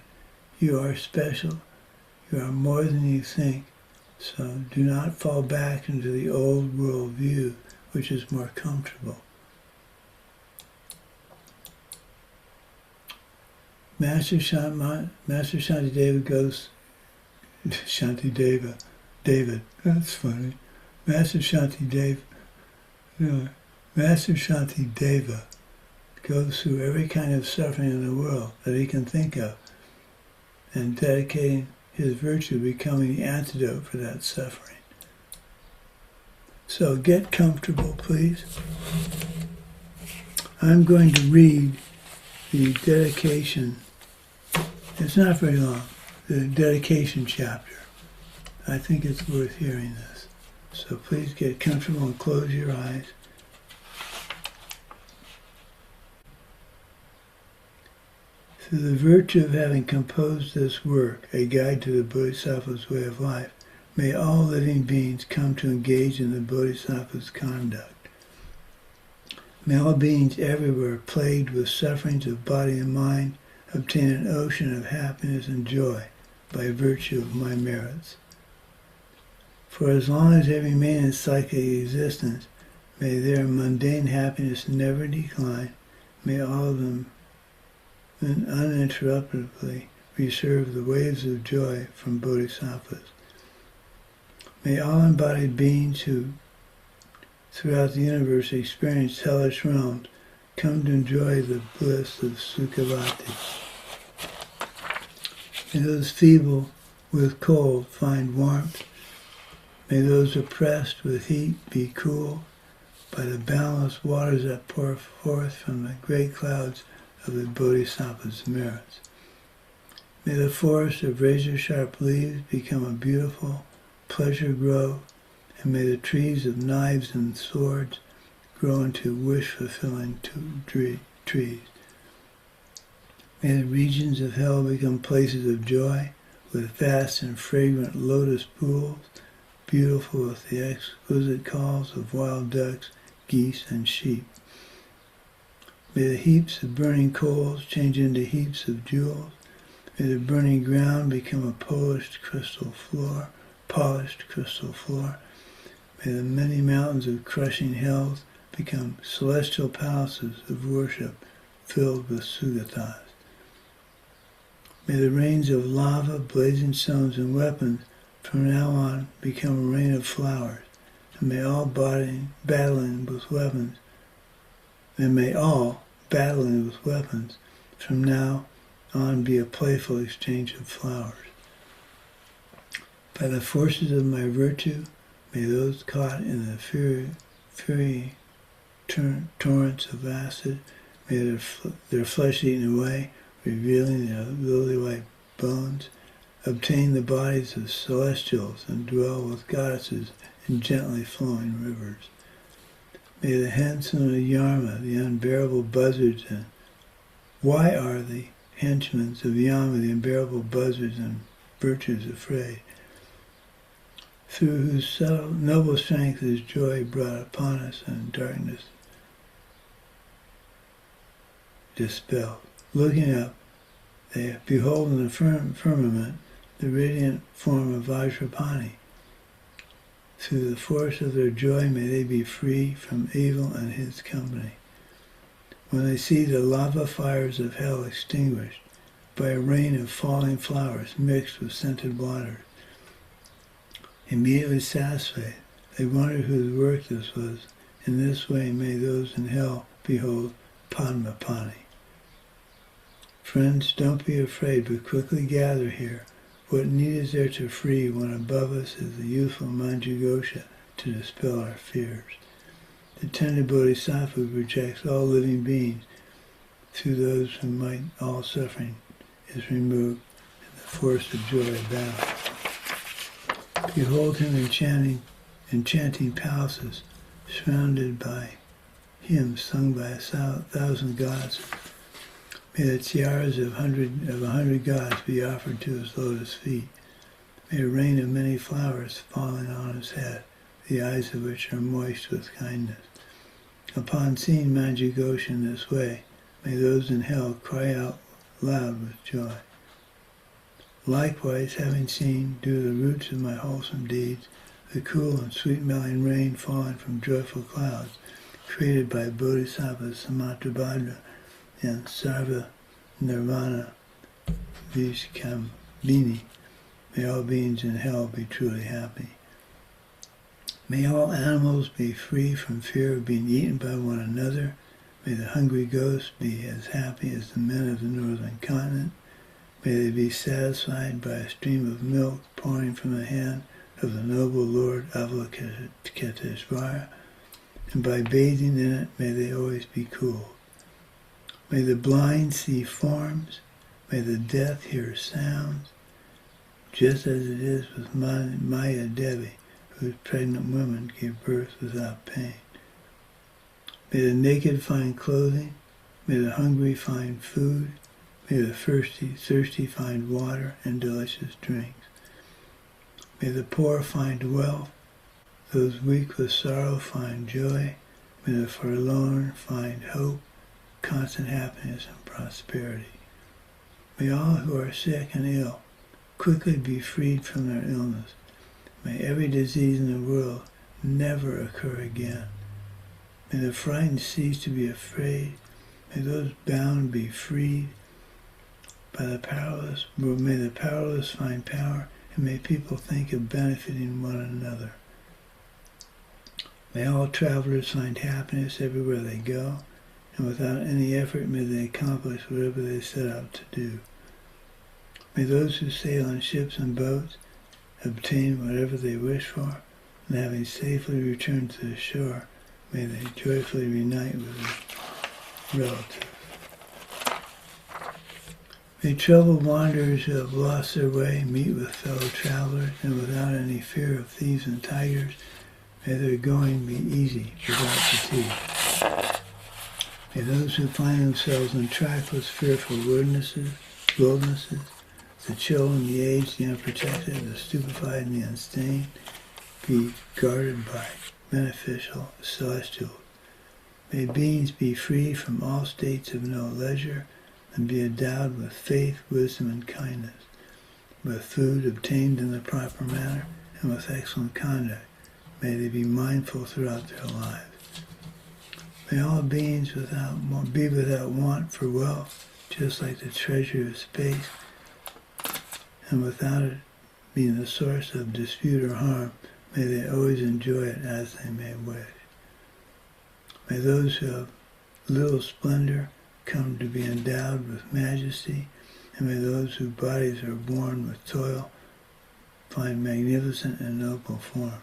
You are special. You are more than you think. So do not fall back into the old world view, which is more comfortable. Master Shantideva goes, David, that's funny. Master Shantideva goes through every kind of suffering in the world that he can think of, and dedicating his virtue becoming the antidote for that suffering. So get comfortable, please. I'm going to read the dedication. It's not very long, the dedication chapter. I think it's worth hearing this. So please get comfortable and close your eyes. Through the virtue of having composed this work, a guide to the Bodhisattva's way of life, may all living beings come to engage in the Bodhisattva's conduct. May all beings everywhere plagued with sufferings of body and mind obtain an ocean of happiness and joy by virtue of my merits. For as long as they remain in psychic existence, may their mundane happiness never decline, may all of them uninterruptedly receive the waves of joy from Bodhisattvas. May all embodied beings who throughout the universe experience hellish realms come to enjoy the bliss of Sukhavati. May those feeble with cold find warmth. May those oppressed with heat be cooled by the boundless waters that pour forth from the great clouds of the Bodhisattva's merits. May the forest of razor-sharp leaves become a beautiful pleasure grove, and may the trees of knives and swords grow into wish-fulfilling trees. May the regions of hell become places of joy, with vast and fragrant lotus pools, beautiful with the exquisite calls of wild ducks, geese, and sheep. May the heaps of burning coals change into heaps of jewels. May the burning ground become a polished crystal floor. May the many mountains of crushing hells become celestial palaces of worship filled with sugatas. May the rains of lava, blazing stones, and weapons from now on become a rain of flowers, and may all battling with weapons from now on be a playful exchange of flowers. By the forces of my virtue, may those caught in the fury torrents of acid, may their flesh eaten away, revealing their lily-white bones, obtain the bodies of celestials and dwell with goddesses in gently flowing rivers. May the handsome Yama, the unbearable buzzards, and why are the henchmen of Yama, the unbearable buzzards and virtues afraid? Through whose subtle, noble strength is joy brought upon us and darkness dispelled. Looking up, they behold in the firmament the radiant form of Vajrapani. Through the force of their joy may they be free from evil and his company. When they see the lava fires of hell extinguished by a rain of falling flowers mixed with scented waters, immediately satisfied, they wondered whose work this was. In this way may those in hell behold Padmapani. Friends, don't be afraid, but quickly gather here. What need is there to free when above us is the youthful Manjughosha to dispel our fears? The tender Bodhisattva rejects all living beings. Through those who might all suffering is removed, and the force of joy abounds. Behold him enchanting palaces, surrounded by hymns sung by 1,000 gods. May the tiaras of 100 gods be offered to his lotus feet. May a rain of many flowers falling on his head, the eyes of which are moist with kindness. Upon seeing Manjughosha in this way, may those in hell cry out loud with joy. Likewise, having seen, due to the roots of my wholesome deeds, the cool and sweet-smelling rain falling from joyful clouds, created by Bodhisattva Sumati and Sarva Nirvana Vishkambini, may all beings in hell be truly happy. May all animals be free from fear of being eaten by one another. May the hungry ghosts be as happy as the men of the northern continent. May they be satisfied by a stream of milk pouring from the hand of the noble Lord Avalokiteshvara, and by bathing in it may they always be cool. May the blind see forms, may the deaf hear sounds, just as it is with Maya Devi, whose pregnant women gave birth without pain. May the naked find clothing, may the hungry find food, may the thirsty find water and delicious drinks. May the poor find wealth, those weak with sorrow find joy, may the forlorn find hope, constant happiness and prosperity. May all who are sick and ill quickly be freed from their illness. May every disease in the world never occur again. May the frightened cease to be afraid. May those bound be freed. By the powerless, may the powerless find power, and may people think of benefiting one another. May all travelers find happiness everywhere they go, and without any effort may they accomplish whatever they set out to do. May those who sail on ships and boats obtain whatever they wish for, and having safely returned to the shore, may they joyfully reunite with their relatives. May troubled wanderers who have lost their way meet with fellow travelers, and without any fear of thieves and tigers, may their going be easy without fatigue. May those who find themselves in trackless, fearful wildernesses, the children, the aged, the unprotected, the stupefied, and the unstained, be guarded by beneficial celestials. May beings be free from all states of no leisure, and be endowed with faith, wisdom, and kindness, with food obtained in the proper manner, and with excellent conduct. May they be mindful throughout their lives. May all beings be without want for wealth, just like the treasure of space, and without it being the source of dispute or harm, may they always enjoy it as they may wish. May those who have little splendor come to be endowed with majesty, and may those whose bodies are worn with toil find magnificent and noble forms.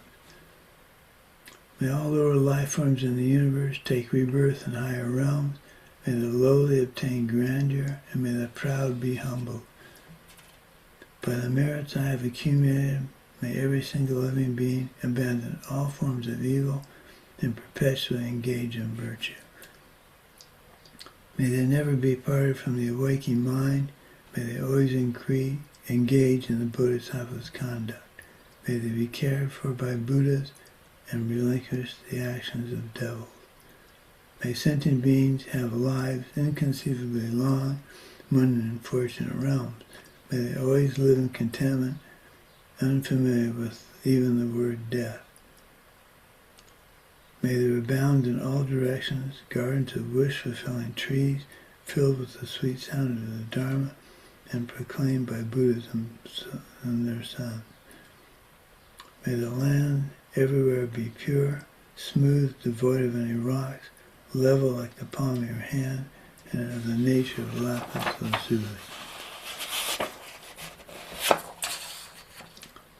May all lower life forms in the universe take rebirth in higher realms. May the lowly obtain grandeur, and may the proud be humbled. By the merits I have accumulated, may every single living being abandon all forms of evil and perpetually engage in virtue. May they never be parted from the awakening mind. May they always engage in the Bodhisattva's conduct. May they be cared for by Buddhas and relinquish the actions of devils. May sentient beings have lives inconceivably long, in unfortunate realms. May they always live in contentment, unfamiliar with even the word death. May they abound in all directions, gardens of wish-fulfilling trees, filled with the sweet sound of the Dharma, and proclaimed by Buddhism and their sons. May the land everywhere be pure, smooth, devoid of any rocks, level like the palm of your hand, and of the nature of lapis lazuli.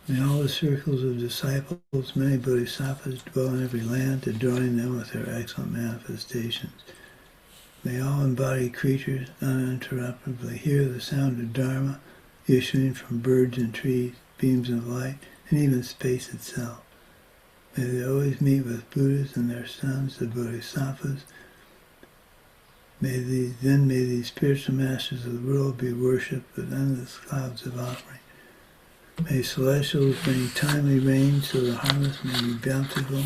May all the circles of disciples, many bodhisattvas, dwell in every land, adoring them with their excellent manifestations. May all embodied creatures uninterruptedly hear the sound of Dharma issuing from birds and trees, beams of light, and even space itself. May they always meet with Buddhas and their sons, the Bodhisattvas. May these spiritual masters of the world be worshipped with endless clouds of offering. May celestials bring timely rain so the harvest may be bountiful.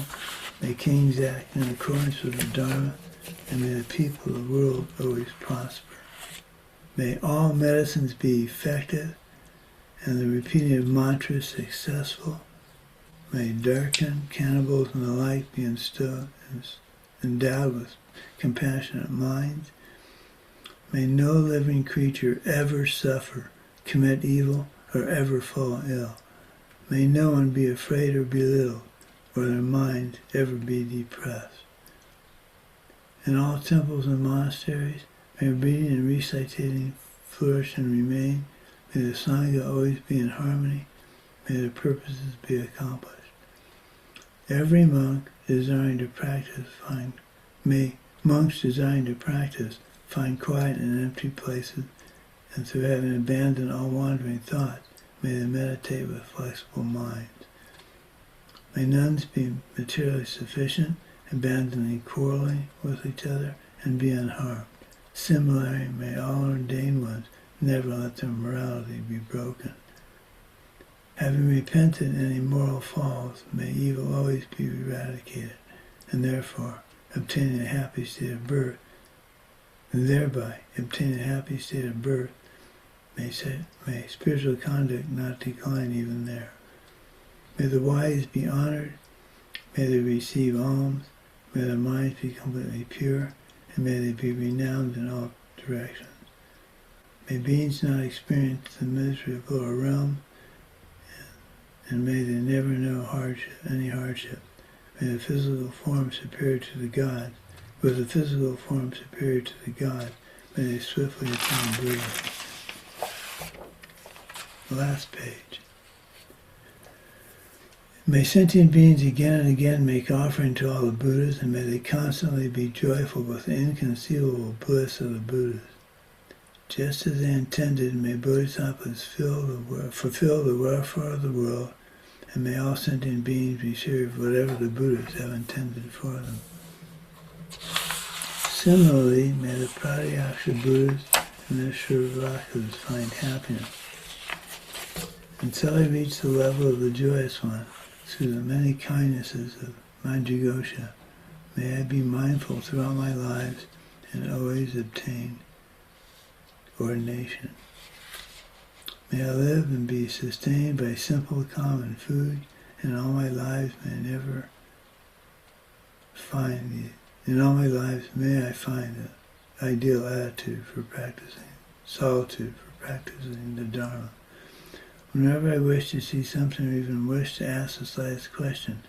May kings act in accordance with the Dharma, and may the people of the world always prosper. May all medicines be effective, and the repeating of mantras successful. May darkened cannibals and the like be endowed with compassionate minds. May no living creature ever suffer, commit evil, or ever fall ill. May no one be afraid or belittled, or their minds ever be depressed. In all temples and monasteries, may reading and reciting flourish and remain. May the Sangha always be in harmony. May their purposes be accomplished. Every monk desiring to practice monks desiring to practice find quiet in empty places, and through having abandoned all wandering thoughts, may they meditate with flexible minds. May nuns be materially sufficient, abandoning quarreling with each other, and be unharmed. Similarly, may all ordained ones never let their morality be broken. Having repented any moral faults, may evil always be eradicated, and therefore obtaining a happy state of birth, and thereby obtaining a happy state of birth, may spiritual conduct not decline even there. May the wise be honored, may they receive alms, may their minds be completely pure, and may they be renowned in all directions. May beings not experience the misery of lower realms, and may they never know any hardship. May the physical form superior to the gods, with the physical form superior to the gods, may they swiftly attain Buddhism. Last page. May sentient beings again and again make offering to all the Buddhas, and may they constantly be joyful with the inconceivable bliss of the Buddhas. Just as they intended, may Bodhisattvas fulfill the welfare of the world, and may all sentient beings receive whatever the Buddhas have intended for them. Similarly, may the Pratyaksha Buddhas and the Shravakas find happiness until I reach the level of the joyous one through the many kindnesses of Manjughosha. May I be mindful throughout my lives and always obtain ordination. May I live and be sustained by simple common food, and all my lives may I find the ideal attitude for practicing solitude, for practicing the Dharma. Whenever I wish to see something or even wish to ask the slightest question,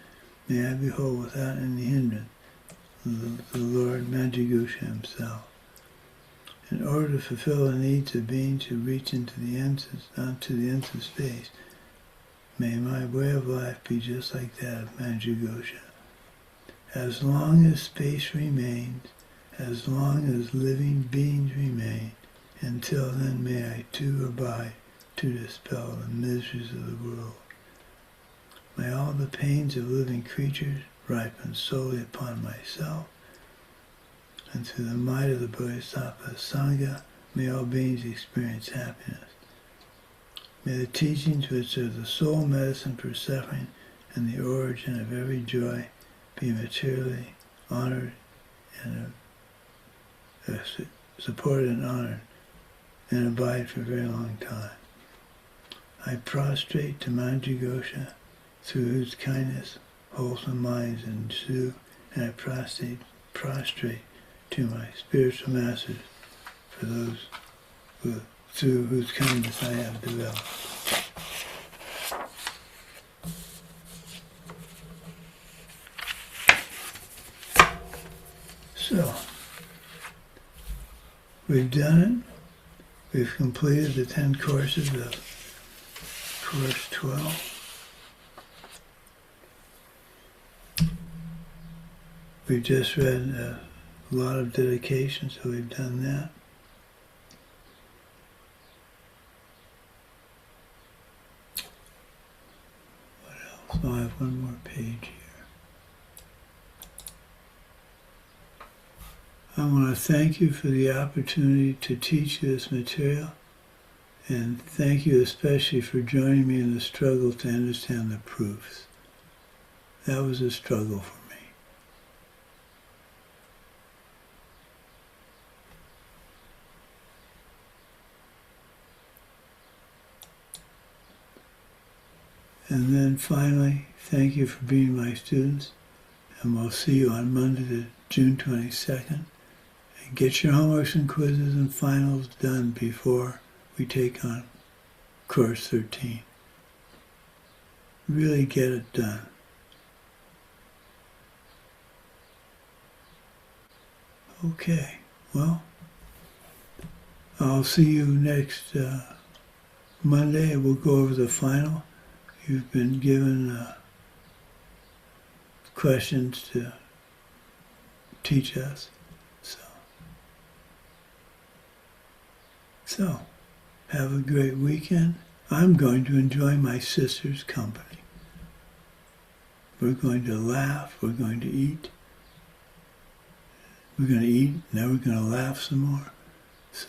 may I behold without any hindrance the Lord Manjagusha himself. In order to fulfill the needs of beings who reach onto the ends of space, may my way of life be just like that of Manjagusha. As long as space remains, as long as living beings remain, until then may I too abide to dispel the miseries of the world. May all the pains of living creatures ripen solely upon myself, and through the might of the Bodhisattva Sangha, may all beings experience happiness. May the teachings which are the sole medicine for suffering and the origin of every joy be materially honored and supported and honored and abide for a very long time. I prostrate to Manjagosha, through whose kindness wholesome minds ensue, and I prostrate to my spiritual masters, for those through whose kindness I have developed. So, we've done it. We've completed the 10 courses of Course 12. We've just read a lot of dedication, so we've done that. What else? Oh, I have one more page here. I want to thank you for the opportunity to teach you this material, and thank you especially for joining me in the struggle to understand the proofs. That was a struggle for me. And then finally, thank you for being my students, and we'll see you on Monday, June 22nd. And get your homeworks and quizzes and finals done before we take on Course 13. Really get it done. Okay, well, I'll see you next Monday, and we'll go over the final. You've been given questions to teach us. So, have a great weekend. I'm going to enjoy my sister's company. We're going to laugh, we're going to eat. We're going to eat, now we're going to laugh some more. So,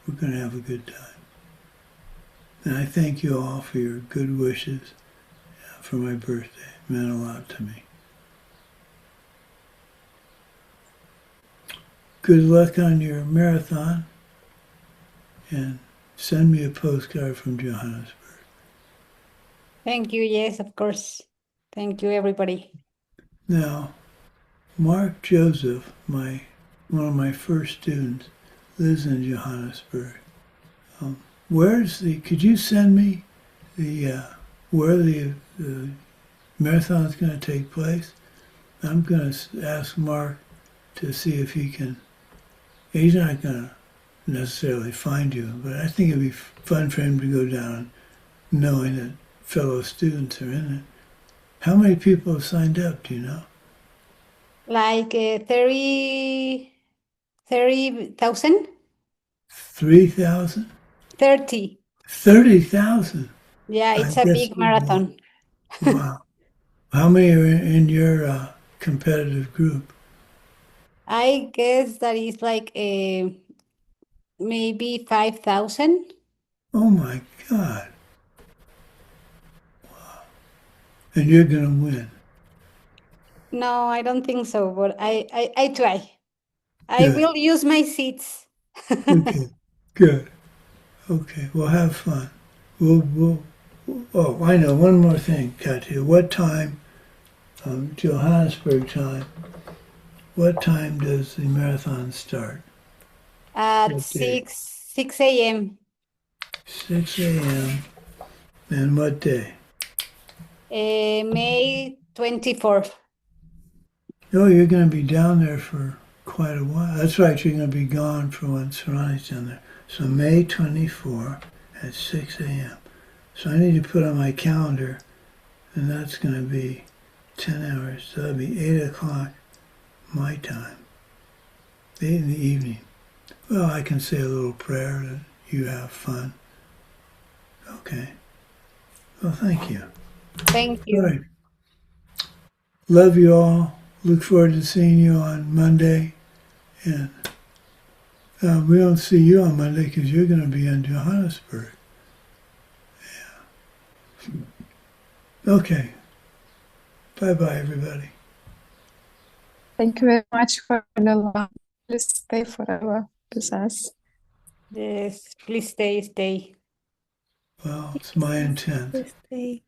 we're going to have a good time. And I thank you all for your good wishes for my birthday. It meant a lot to me. Good luck on your marathon, and send me a postcard from Johannesburg. Thank you. Yes, of course. Thank you, everybody. Now, Mark Joseph, one of my first students, lives in Johannesburg. Could you send me where the marathon is going to take place? I'm going to ask Mark to see if he can. He's not going to necessarily find you, but I think it'd be fun for him to go down knowing that fellow students are in it. How many people have signed up, do you know? Like 30,000? 3,000? 30. 30,000? Yeah, I it's a guess big marathon. Wow. How many are in your competitive group? I guess that is like maybe 5,000. Oh my God. Wow. And you're going to win. No, I don't think so, but I try. I Good. will use my seats. Okay. Good. Okay. Well, have fun. Oh, I know one more thing, Katya. What time, Johannesburg time, what time does the marathon start? At What day? 6 a.m. 6 a.m. And what day? May 24th. Oh, you're going to be down there for quite a while. That's right, you're going to be gone for when Sarani's down there. So May 24 at 6 a.m. So I need to put on my calendar, and that's going to be 10 hours. So that'll be 8 o'clock my time. 8 in the evening. Well, I can say a little prayer that you have fun. Okay. Well, thank you. Thank you. All right. Love you all. Look forward to seeing you on Monday. And we don't see you on Monday because you're going to be in Johannesburg. Yeah. Okay. Bye-bye, everybody. Thank you very much for the love. Please stay forever with us. Yes, please stay. Well, it's my intent. Please stay.